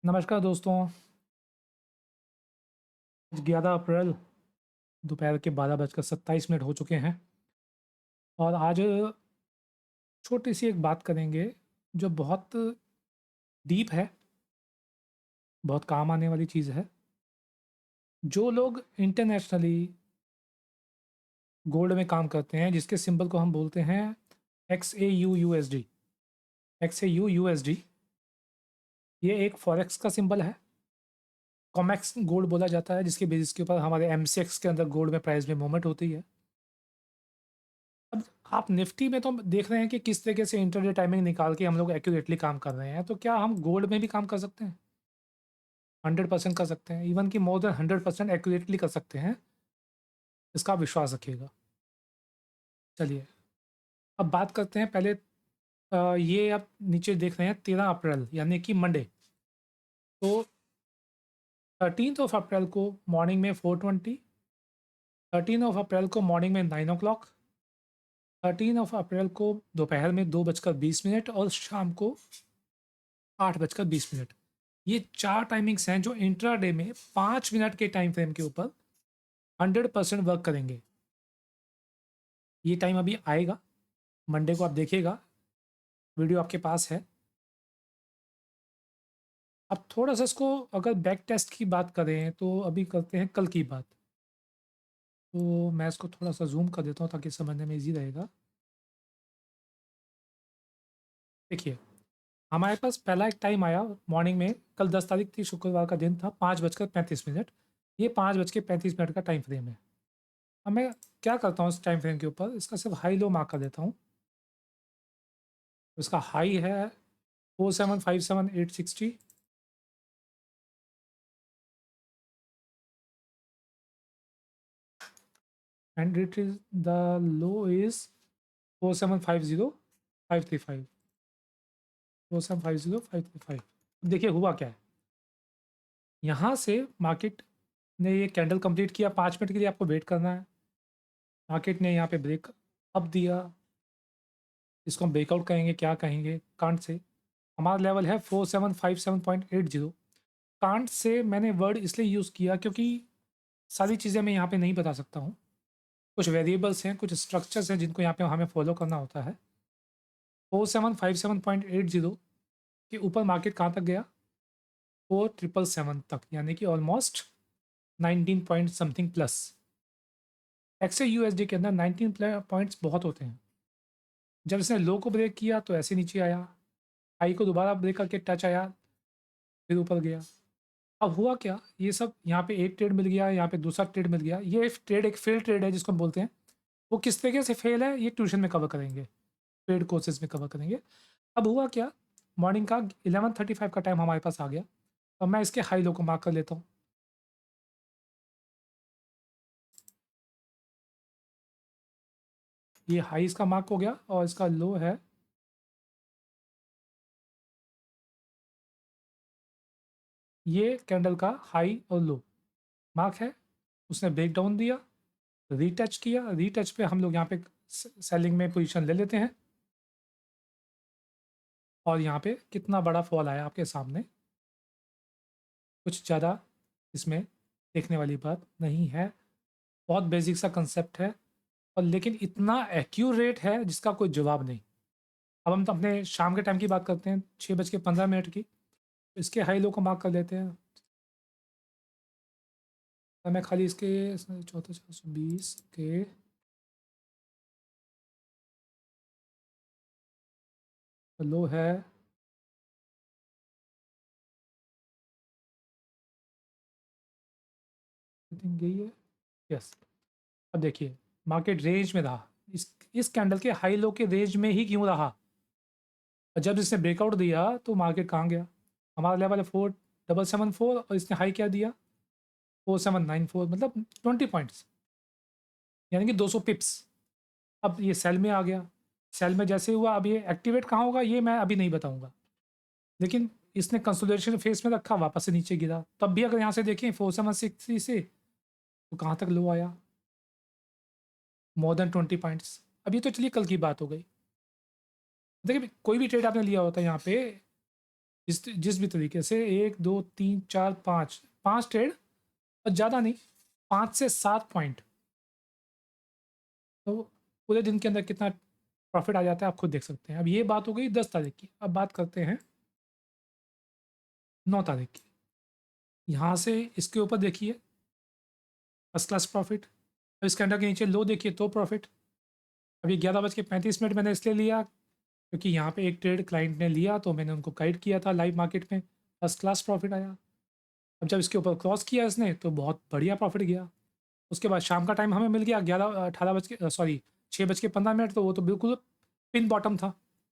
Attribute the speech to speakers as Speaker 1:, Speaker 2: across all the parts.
Speaker 1: नमस्कार दोस्तों। 11 अप्रैल दोपहर के 12:27 हो चुके हैं और आज छोटी सी एक बात करेंगे जो बहुत डीप है, बहुत काम आने वाली चीज़ है। जो लोग इंटरनेशनली गोल्ड में काम करते हैं जिसके सिंबल को हम बोलते हैं XAUUSD। XAUUSD ये एक फॉरेक्स का सिंबल है। कॉमेक्स गोल्ड बोला जाता है जिसके बेसिस के ऊपर हमारे MCX के अंदर गोल्ड में प्राइस में मूवमेंट होती है। अब आप निफ्टी में तो देख रहे हैं कि किस तरीके से इंटरडे टाइमिंग निकाल के हम लोग एक्यूरेटली काम कर रहे हैं, तो क्या हम गोल्ड में भी काम कर सकते हैं? 100% कर सकते हैं, इवन कि मोर देन 100% एक्यूरेटली कर सकते हैं। इसका आप विश्वास रखिएगा। चलिए, अब बात करते हैं पहले। ये आप नीचे देख रहे हैं 13 अप्रैल यानी कि मंडे। तो 13 अप्रैल को मॉर्निंग में 4:20, 13 अप्रैल को मॉर्निंग में 9 o'clock, 13 अप्रैल को दोपहर में 2:20 और शाम को 8:20। ये 4 टाइमिंग्स हैं जो इंट्राडे में 5 मिनट के टाइम फ्रेम के ऊपर 100% वर्क करेंगे। ये टाइम अभी आएगा, मंडे को आप देखिएगा, वीडियो आपके पास है। अब थोड़ा-सा इसको अगर बैक टेस्ट की बात करें तो अभी करते हैं कल की बात। तो मैं इसको थोड़ा-सा ज़ूम कर देता हूँ ताकि समझने में ईज़ी रहेगा। देखिए, हमारे पास पहला एक टाइम आया मॉर्निंग में, कल 10 तारीख थी, शुक्रवार का दिन था, 5:35। ये 5:35 का टाइम फ्रेम है। अब मैं क्या करता हूँ इस टाइम फ्रेम के ऊपर, इसका सिर्फ हाई लो मार्क कर देता हूँ। इसका हाई है 4757860, and it is the low is 4750535। 4750535। देखिए हुआ क्या है, यहाँ से मार्केट ने ये कैंडल कंप्लीट किया। 5 मिनट के लिए आपको वेट करना है। मार्केट ने यहाँ पे ब्रेक अप दिया, इसको हम ब्रेकआउट कहेंगे, क्या कहेंगे, कांट से। हमारा लेवल है 4757.80। कांट से मैंने वर्ड इसलिए यूज़ किया क्योंकि सारी चीज़ें मैं यहाँ पे नहीं बता सकता हूँ। कुछ वेरिएबल्स हैं, कुछ स्ट्रक्चर्स हैं जिनको यहाँ पे हमें फॉलो करना होता है। 4757.80 के ऊपर मार्केट कहाँ तक गया? 4777 तक, यानी कि almost 19 point something plus. X USD के अंदर 19 पॉइंट्स बहुत होते हैं। जब इसने लो को ब्रेक किया तो ऐसे नीचे आया, हाई को दोबारा ब्रेक करके टच आया, फिर ऊपर गया। अब हुआ क्या, ये सब यहाँ पे एक ट्रेड मिल गया, यहाँ पे दूसरा ट्रेड मिल गया। ये ट्रेड एक फेल ट्रेड है जिसको हम बोलते हैं। वो किस तरीके से फेल है ये ट्यूशन में कवर करेंगे, पेड कोर्सेज में कवर करेंगे। अब हुआ क्या, मॉर्निंग का 11:35 का टाइम हमारे पास आ गया। अब मैं इसके हाई लो को मार्क कर लेता हूँ। ये हाई इसका मार्क हो गया और इसका लो है, ये कैंडल का हाई और लो मार्क है। उसने ब्रेक डाउन दिया, रीटच किया, रीटच पे हम लोग यहाँ पे सेलिंग में पोजीशन ले लेते हैं। और यहाँ पे कितना बड़ा फॉल आया आपके सामने, कुछ ज़्यादा इसमें देखने वाली बात नहीं है। बहुत बेसिक सा कंसेप्ट है, और लेकिन इतना एक्यूरेट है जिसका कोई जवाब नहीं। अब हम तो अपने शाम के टाइम की बात करते हैं, 6:15 की। इसके हाई लो को मार्क कर लेते हैं। तो मैं खाली इसके 14,420 के लो है, आई थिंक यही है, यस। अब देखिए, मार्केट रेंज में रहा, इस कैंडल के हाई लो के रेंज में ही क्यों रहा? और जब इसने ब्रेकआउट दिया तो मार्केट कहाँ गया? हमारा लेवल है 4774 और इसने हाई क्या दिया? 4794, मतलब 20 पॉइंट्स, यानी कि 200 पिप्स। अब ये सेल में आ गया। सेल में जैसे हुआ, अब ये एक्टिवेट कहाँ होगा ये मैं अभी नहीं बताऊंगा। लेकिन इसने कंसोलिडेशन फेस में रखा, वापस से नीचे गिरा। तब भी अगर यहाँ से देखें 4760 से, तो कहाँ तक लो आया? More than 20 points. अब ये तो चलिए कल की बात हो गई। देखिए, कोई भी ट्रेड आपने लिया होता है यहाँ पे, जिस भी तरीके से 1 2 3 4 5 5 ट्रेड और ज़्यादा नहीं, 5 से 7 पॉइंट, तो पूरे दिन के अंदर कितना प्रॉफिट आ जाता है आप खुद देख सकते हैं। अब ये बात हो गई 10 तारीख की। अब बात करते हैं 9 तारीख की। यहाँ से इसके ऊपर देखिए फर्स्ट क्लास प्रॉफिट। अब इस कैंडल के नीचे लो देखिए तो प्रॉफिट। अभी 11:35 मैंने इसलिए लिया क्योंकि यहाँ पे एक ट्रेड क्लाइंट ने लिया तो मैंने उनको गाइड किया था लाइव मार्केट में, फर्स्ट क्लास प्रॉफिट आया। अब जब इसके ऊपर क्रॉस किया इसने तो बहुत बढ़िया प्रॉफिट गया। उसके बाद शाम का टाइम हमें मिल गया 6:15, तो वो तो बिल्कुल पिन बॉटम था,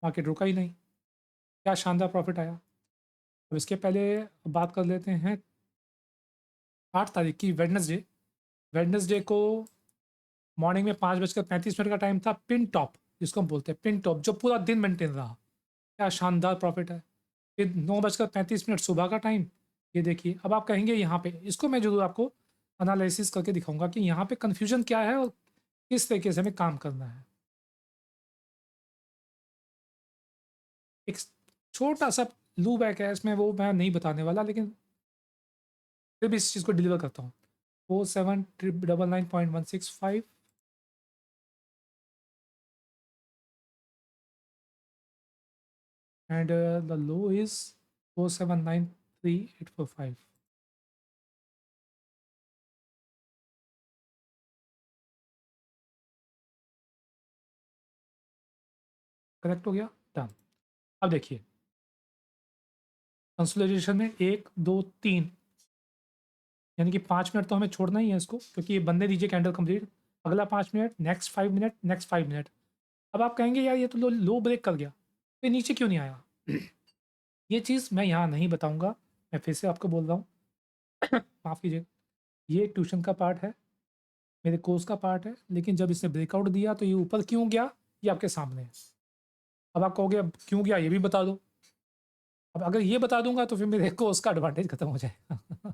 Speaker 1: मार्केट रुका ही नहीं। क्या शानदार प्रॉफिट आया। अब इसके पहले बात कर लेते हैं 8 तारीख की, वेडनेसडे। वेडनेसडे को मॉर्निंग में 5:35 का टाइम था, पिन टॉप जिसको हम बोलते हैं, पिन टॉप जो पूरा दिन मेंटेन रहा। क्या शानदार प्रॉफिट है। फिर 9:35 सुबह का टाइम, ये देखिए। अब आप कहेंगे यहाँ पे, इसको मैं जरूर आपको एनालिसिस करके दिखाऊंगा कि यहाँ पे कन्फ्यूजन क्या है और किस तरीके से हमें काम करना है। एक छोटा सा लू बैक है इसमें, वो मैं नहीं बताने वाला, लेकिन फिर भी इस चीज़ को डिलीवर करता हूँ। 47,999.165 and the low is 4793,845. Correct हो गया, डन। अब देखिए कंसोलिडेशन में 1 2 3, यानी कि 5 मिनट तो हमें छोड़ना ही है इसको, क्योंकि ये बनने दीजिए कैंडल कंप्लीट। अगला 5 minute, next 5 minute, next 5 minute. अब आप कहेंगे यार ये तो लो ब्रेक कर गया, तो ये नीचे क्यों नहीं आया? ये चीज़ मैं यहाँ नहीं बताऊंगा, मैं फिर से आपको बोल रहा हूँ। माफ़ कीजिए, ये ट्यूशन का पार्ट है, मेरे कोर्स का पार्ट है, लेकिन जब इसने ब्रेकआउट दिया तो ये ऊपर क्यों गया ये आपके सामने है। अब आप कहोगे अब क्यों गया ये भी बता दो। अब अगर ये बता दूंगा तो फिर मेरे कोर्स का एडवांटेज खत्म हो जाएगा।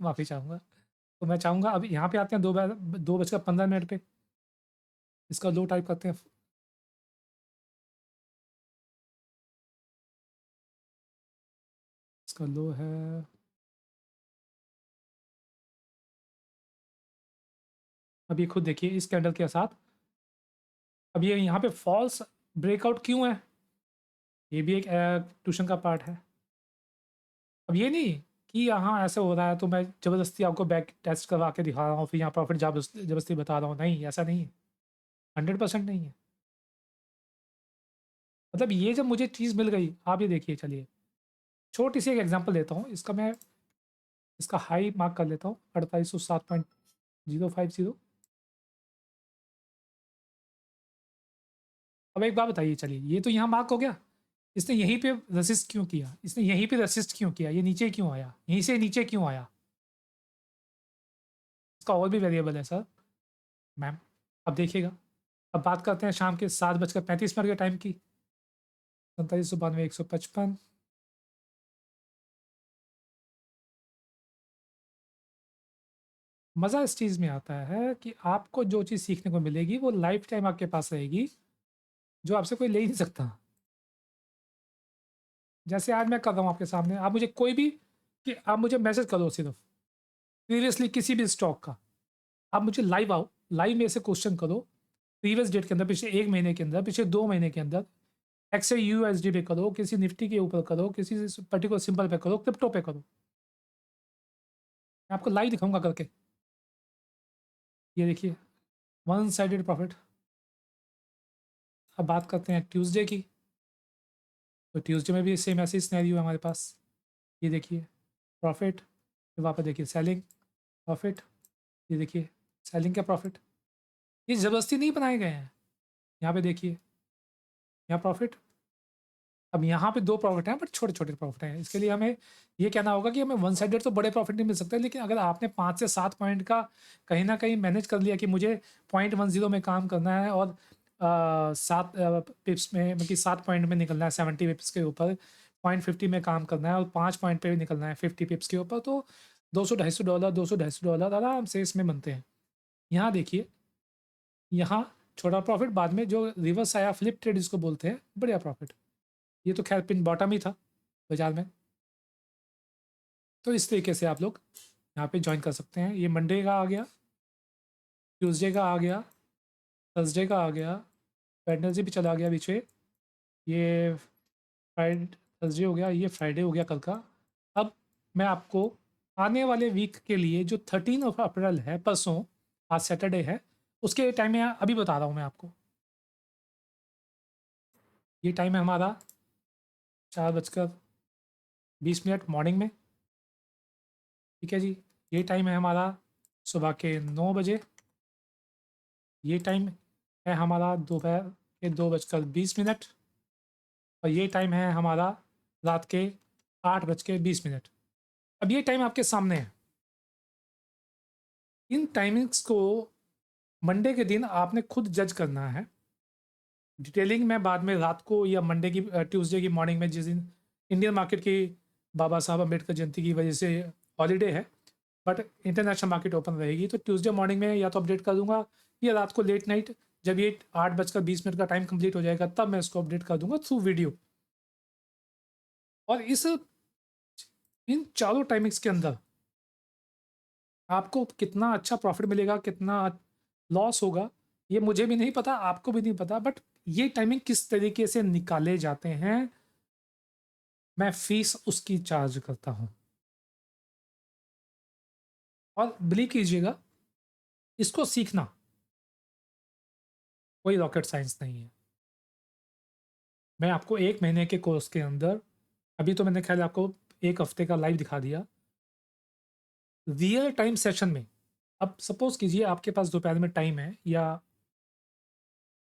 Speaker 1: माफ़ी चाहूँगा। तो मैं चाहूँगा अब यहाँ पे आते हैं 2:15 पे, इसका लो टाइप करते हैं। इसका लो है, अब ये खुद देखिए इस कैंडल के साथ। अब ये यहाँ पे फॉल्स ब्रेकआउट क्यों है, ये भी एक ट्यूशन का पार्ट है। अब ये नहीं कि यहाँ ऐसे हो रहा है तो मैं ज़बरदस्ती आपको बैक टेस्ट करवा के दिखा रहा हूँ, फिर यहाँ प्रॉफिट ज़बरदस्ती बता रहा हूँ, नहीं ऐसा नहीं है, 100% नहीं है। मतलब ये जब मुझे चीज़ मिल गई, आप ये देखिए, चलिए छोटी सी एक एग्जांपल देता हूँ इसका। मैं इसका हाई मार्क कर लेता हूँ 4807.050। अब एक बात बताइए, चलिए ये तो यहाँ मार्क हो गया, इसने यहीं पे रेसिस्ट क्यों किया, इसने यहीं पे रेसिस्ट क्यों किया, ये नीचे क्यों आया, यहीं से नीचे क्यों आया? इसका और भी वेरिएबल है सर मैम, अब देखिएगा। अब बात करते हैं शाम के 7:35 के टाइम की, 4792,155। मज़ा इस चीज़ में आता है कि आपको जो चीज़ सीखने को मिलेगी वो लाइफ टाइम आपके पास रहेगी, जो आपसे कोई ले ही नहीं सकता। जैसे आज मैं कर रहा हूँ आपके सामने, आप मुझे कोई भी, कि आप मुझे मैसेज करो सिर्फ प्रीवियसली किसी भी स्टॉक का, आप मुझे लाइव आओ, लाइव में से क्वेश्चन करो, प्रीवियस डेट के अंदर, पिछले 1 महीने के अंदर, पिछले 2 महीने के अंदर, एक्स यूएसडी पे करो, किसी निफ्टी के ऊपर करो, किसी पर्टिकुलर सिंबल पे करो, क्रिप्टो पे करो, मैं आपको लाइव दिखाऊंगा करके। ये देखिए वन साइडेड प्रॉफिट। अब बात करते हैं ट्यूसडे की, तो ट्यूसडे में भी सेम ऐसी सिनेरियो है हमारे पास। ये देखिए प्रॉफिट, फिर वहाँ पर देखिए सेलिंग, प्रॉफिट, ये देखिए सेलिंग का प्रॉफिट। ये ज़बरदस्ती नहीं बनाए गए हैं। यहाँ पे देखिए, यहाँ प्रॉफिट। अब यहाँ पे 2 प्रॉफिट हैं बट छोटे-छोटे प्रॉफिट हैं। इसके लिए हमें ये कहना होगा कि हमें वन साइडेड तो बड़े प्रॉफिट नहीं मिल सकते, लेकिन अगर आपने 5 से 7 पॉइंट का कहीं न कहीं मैनेज कर लिया कि मुझे 0.10 में काम करना है और 7 पिप्स में, मतलब कि 7 पॉइंट में निकलना है 70 पिप्स के ऊपर, 0.50 में काम करना है और 5 पॉइंट पे भी निकलना है 50 पिप्स के ऊपर, तो $200-$250, $200-$250 आराम से इसमें बनते हैं। यहाँ देखिए, यहाँ छोटा प्रॉफिट, बाद में जो रिवर्स आया फ्लिप ट्रेड जिसको बोलते हैं, बढ़िया प्रॉफिट। ये तो खैर पिन बॉटम ही था, बाजार में। तो इस तरीके से आप लोग यहाँ पे ज्वाइन कर सकते हैं। ये मंडे का आ गया, ट्यूसडे का आ गया, थर्सडे का आ गया, वेडनेसडे भी चला गया बीच में, ये फ्राइडे थर्सडे हो गया, ये फ्राइडे हो गया कल का। अब मैं आपको आने वाले वीक के लिए जो 13 अप्रैल है, परसों, आज सैटरडे है, उसके टाइम में अभी बता रहा हूँ मैं आपको। ये टाइम है हमारा 4:20 मॉर्निंग में, ठीक है जी। ये टाइम है हमारा सुबह के 9 बजे। ये टाइम है हमारा दोपहर के 2:20। और ये टाइम है हमारा रात के 8:20। अब ये टाइम आपके सामने है। इन टाइमिंग्स को मंडे के दिन आपने खुद जज करना है। डिटेलिंग मैं बाद में रात को या मंडे की ट्यूसडे की मॉर्निंग में, जिस दिन इंडियन मार्केट की बाबा साहब अम्बेडकर जयंती की वजह से हॉलीडे है, बट इंटरनेशनल मार्केट ओपन रहेगी, तो ट्यूसडे मॉर्निंग में या तो अपडेट कर दूंगा, या रात को लेट नाइट जब ये 8:20 का टाइम कंप्लीट हो जाएगा तब मैं इसको अपडेट कर दूंगा थ्रू वीडियो। और इन चारों टाइमिंग्स के अंदर आपको कितना अच्छा प्रॉफिट मिलेगा, कितना लॉस होगा, ये मुझे भी नहीं पता, आपको भी नहीं पता, बट ये टाइमिंग किस तरीके से निकाले जाते हैं, मैं फीस उसकी चार्ज करता हूं। और बिलीव कीजिएगा, इसको सीखना कोई रॉकेट साइंस नहीं है। मैं आपको 1 महीने के कोर्स के अंदर, अभी तो मैंने ख्याल आपको 1 हफ्ते का लाइव दिखा दिया, रियल टाइम सेशन में। अब सपोज कीजिए आपके पास दोपहर में टाइम है, या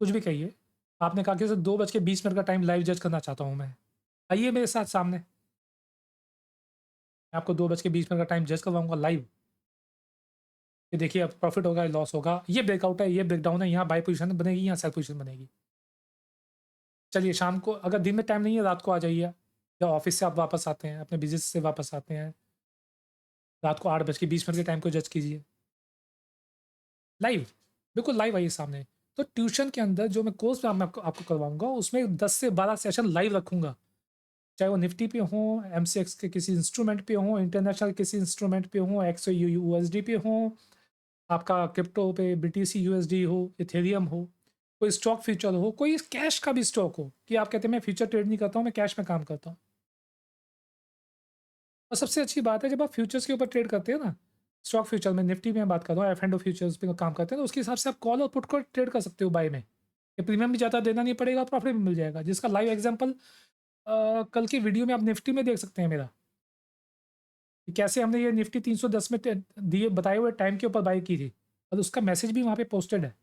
Speaker 1: कुछ भी कहिए, आपने कहा कि सर 2:20 का टाइम लाइव जज करना चाहता हूँ मैं, आइए मेरे साथ सामने, मैं आपको 2:20 का टाइम जज करवाऊंगा लाइव। ये देखिए अब प्रॉफिट होगा या लॉस होगा, ये ब्रेकआउट है, ये ब्रेकडाउन है, यहाँ बाई पोजीशन बनेगी, यहाँ सेल पोजीशन बनेगी। चलिए शाम को, अगर दिन में टाइम नहीं है रात को आ जाइए, या ऑफिस से आप वापस आते हैं, अपने बिजनेस से वापस आते हैं, रात को 8:20 के टाइम को जज कीजिए लाइव, बिल्कुल लाइव आइए सामने। तो ट्यूशन के अंदर जो मैं कोर्स में आपको करवाऊंगा, उसमें 10 से 12 सेशन लाइव रखूंगा, चाहे वो निफ्टी पे हो, एमसीएक्स के किसी इंस्ट्रूमेंट पे हो, इंटरनेशनल किसी इंस्ट्रूमेंट पे हो, एक्सयू यूएसडी पे हो, आपका क्रिप्टो पे बीटीसी यूएसडी हो, इथेरियम हो, कोई स्टॉक फ्यूचर हो, कोई कैश का भी स्टॉक हो, कि आप कहते हैं मैं फ्यूचर ट्रेड नहीं करता हूँ, मैं कैश में काम करता हूँ। और सबसे अच्छी बात है, जब आप फ्यूचर्स के ऊपर ट्रेड करते हैं ना, स्टॉक फ्यूचर में, निफ्टी में बात कर रहा हूँ, एफ एंड ओ फ्यूचर्स पे काम करते हैं, तो उसके हिसाब से आप कॉल और पुट को ट्रेड कर सकते हो बाय में, ये प्रीमियम भी ज़्यादा देना नहीं पड़ेगा, प्रॉफिट भी मिल जाएगा, जिसका लाइव एग्जाम्पल कल की वीडियो में आप निफ्टी में देख सकते हैं मेरा, कि कैसे हमने ये निफ्टी 310 में दिए बताए हुए टाइम के ऊपर बाय की थी, और उसका मैसेज भी वहाँ पे पोस्टेड है।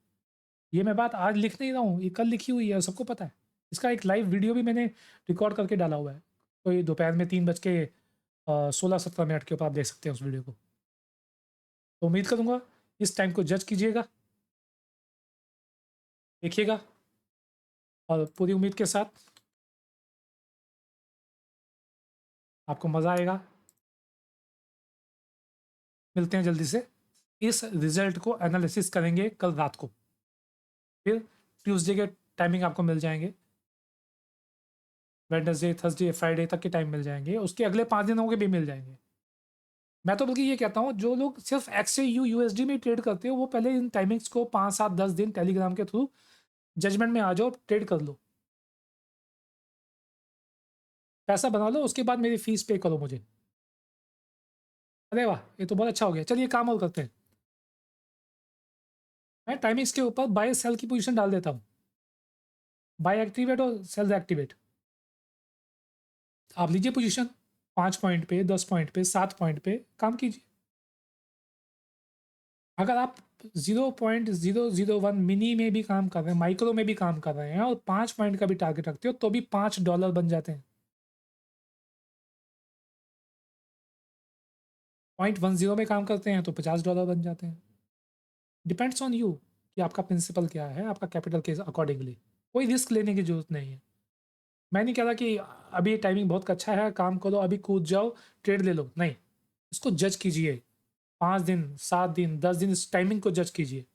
Speaker 1: ये मैं बात आज लिख नहीं रहा हूँ, ये कल लिखी हुई है, सबको पता है। इसका एक लाइव वीडियो भी मैंने रिकॉर्ड करके डाला हुआ है, तो ये दोपहर में 3:16-17 के ऊपर आप देख सकते हैं उस वीडियो को। तो उम्मीद करूँगा इस टाइम को जज कीजिएगा, देखिएगा, और पूरी उम्मीद के साथ आपको मज़ा आएगा। मिलते हैं जल्दी से, इस रिजल्ट को एनालिसिस करेंगे कल रात को, फिर ट्यूसडे के टाइमिंग आपको मिल जाएंगे, वेडनेसडे थर्सडे फ्राइडे तक के टाइम मिल जाएंगे, उसके अगले 5 दिनों के भी मिल जाएंगे। मैं तो बल्कि ये कहता हूँ, जो लोग सिर्फ एक्सयू यूएसडी में ट्रेड करते हो, वो पहले इन टाइमिंग्स को 5, 7, 10 दिन टेलीग्राम के थ्रू जजमेंट में आ जाओ, ट्रेड कर लो, पैसा बना लो, उसके बाद मेरी फीस पे करो मुझे। अरे वाह, ये तो बहुत अच्छा हो गया। चलिए काम और करते हैं, मैं टाइमिंग्स के ऊपर बाय सेल की पोजीशन डाल देता हूँ, बाय एक्टिवेट और सेल एक्टिवेट। आप लीजिए पोजीशन, 5 पॉइंट पे, 10 पॉइंट पे, 7 पॉइंट पे काम कीजिए। अगर आप 0.001 मिनी में भी काम कर रहे हैं, माइक्रो में भी काम कर रहे हैं, और 5 पॉइंट का भी टारगेट रखते हो, तो भी $5 बन जाते हैं। 0.10 में काम करते हैं तो $50 बन जाते हैं। डिपेंड्स ऑन यू, कि आपका प्रिंसिपल क्या है, आपका कैपिटल के अकॉर्डिंगली। कोई रिस्क लेने की जरूरत नहीं है। मैं नहीं कह रहा कि अभी टाइमिंग बहुत अच्छा है, काम करो, अभी कूद जाओ, ट्रेड ले लो, नहीं। इसको जज कीजिए, 5 दिन, 7 दिन, 10 दिन, इस टाइमिंग को जज कीजिए।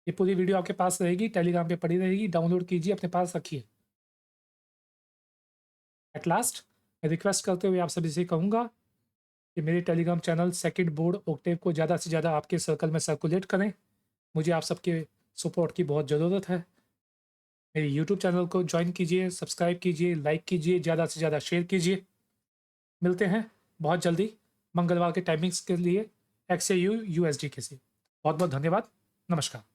Speaker 1: ये पूरी वीडियो आपके पास रहेगी, टेलीग्राम पे पड़ी रहेगी, डाउनलोड कीजिए, अपने पास रखिए। एट लास्ट मैं रिक्वेस्ट करते हुए आप सभी से कहूँगा कि मेरे Telegram channel second board Octave को ज़्यादा से ज़्यादा आपके सर्कल में सर्कुलेट करें। मुझे आप सबके सपोर्ट की बहुत ज़रूरत है। मेरे यूट्यूब चैनल को ज्वाइन कीजिए, सब्सक्राइब कीजिए, लाइक कीजिए, ज़्यादा से ज़्यादा शेयर कीजिए। मिलते हैं बहुत जल्दी मंगलवार के टाइमिंग्स के लिए XAU USD के से। बहुत बहुत धन्यवाद। नमस्कार।